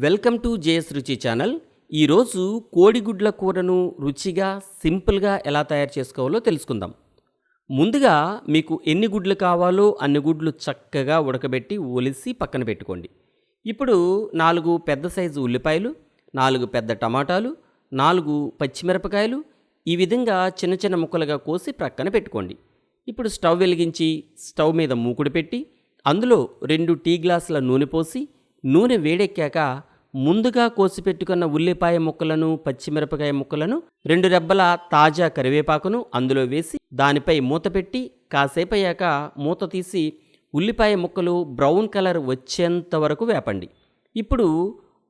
Welcome to JS రుచి channel. ఈరోజు కోడిగుడ్ల కూరను రుచిగా సింపుల్గా ఎలా తయారు చేసుకోవాలో తెలుసుకుందాం. ముందుగా మీకు ఎన్ని గుడ్లు కావాలో అన్ని గుడ్లు చక్కగా ఉడకబెట్టి ఒలిసి పక్కన పెట్టుకోండి. ఇప్పుడు 4 పెద్ద సైజు ఉల్లిపాయలు, 4 పెద్ద టమాటాలు, 4 పచ్చిమిరపకాయలు ఈ విధంగా చిన్న చిన్న ముక్కలుగా కోసి ప్రక్కన పెట్టుకోండి. ఇప్పుడు స్టవ్ వెలిగించి స్టవ్ మీద మూకుడు పెట్టి అందులో 2 టీ గ్లాసుల నూనె పోసి నూనె వేడెక్కాక ముందుగా కోసిపెట్టుకున్న ఉల్లిపాయ ముక్కలను, పచ్చిమిరపకాయ ముక్కలను, 2 రెబ్బల తాజా కరివేపాకును అందులో వేసి దానిపై మూత పెట్టి కాసేపయ్యాక మూత తీసి ఉల్లిపాయ ముక్కలు బ్రౌన్ కలర్ వచ్చేంత వరకు వేపండి. ఇప్పుడు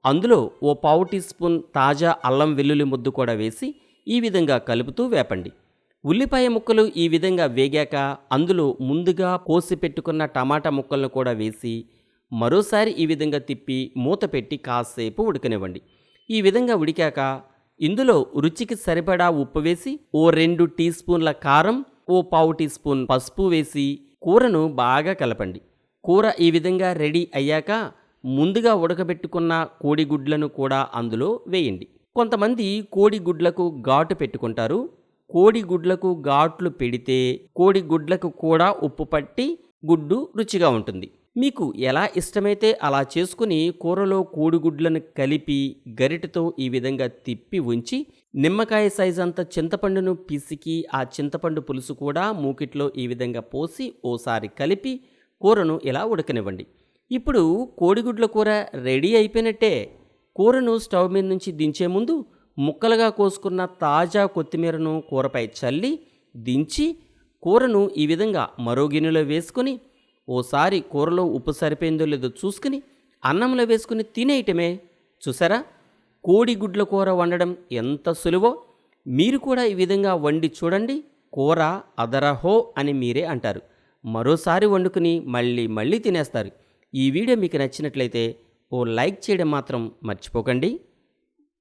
అందులో ఓ పావు టీ స్పూన్ తాజా అల్లం వెల్లుల్లి ముద్దు కూడా వేసి ఈ విధంగా కలుపుతూ వేపండి. ఉల్లిపాయ ముక్కలు ఈ విధంగా వేగాక అందులో ముందుగా కోసి పెట్టుకున్న టమాటా ముక్కలను కూడా వేసి మరోసారి ఈ విధంగా తిప్పి మూత పెట్టి కాసేపు ఉడకనివ్వండి. ఈ విధంగా ఉడికాక ఇందులో రుచికి సరిపడా ఉప్పు వేసి ఓ 2 టీ స్పూన్ల కారం, ఓ పావు టీ స్పూన్ పసుపు వేసి కూరను బాగా కలపండి. కూర ఈ విధంగా రెడీ అయ్యాక ముందుగా ఉడకబెట్టుకున్న కోడిగుడ్లను కూడా అందులో వేయండి. కొంతమంది కోడిగుడ్లకు ఘాటు పెట్టుకుంటారు. కోడిగుడ్లకు ఘాట్లు పెడితే కోడిగుడ్లకు కూడా ఉప్పు పట్టి గుడ్డు రుచిగా ఉంటుంది. మీకు ఎలా ఇష్టమైతే అలా చేసుకుని కూరలో కోడిగుడ్లను కలిపి గరిటెతో ఈ విధంగా తిప్పి ఉంచి నిమ్మకాయ సైజ్ అంత చింతపండును పిసికి ఆ చింతపండు పులుసు కూడా మూకిట్లో ఈ విధంగా పోసి ఓసారి కలిపి కూరను ఇలా ఉడకనివ్వండి. ఇప్పుడు కోడిగుడ్ల కూర రెడీ అయిపోయినట్టే. కూరను స్టవ్ మీద నుంచి దించే ముందు ముక్కలుగా కోసుకున్న తాజా కొత్తిమీరను కూరపై చల్లి దించి కూరను ఈ విధంగా మరో గిన్నెలో వేసుకుని ఓసారి కూరలో ఉప్పు సరిపోయిందో లేదో చూసుకుని అన్నంలో వేసుకుని తినేయటమే. చూసారా, కోడిగుడ్ల కూర వండడం ఎంత సులువో. మీరు కూడా ఈ విధంగా వండి చూడండి. కూర అదరహో అని మీరే అంటారు. మరోసారి వండుకుని మళ్ళీ తినేస్తారు. ఈ వీడియో మీకు నచ్చినట్లయితే ఓ లైక్ చేయడం మాత్రం మర్చిపోకండి.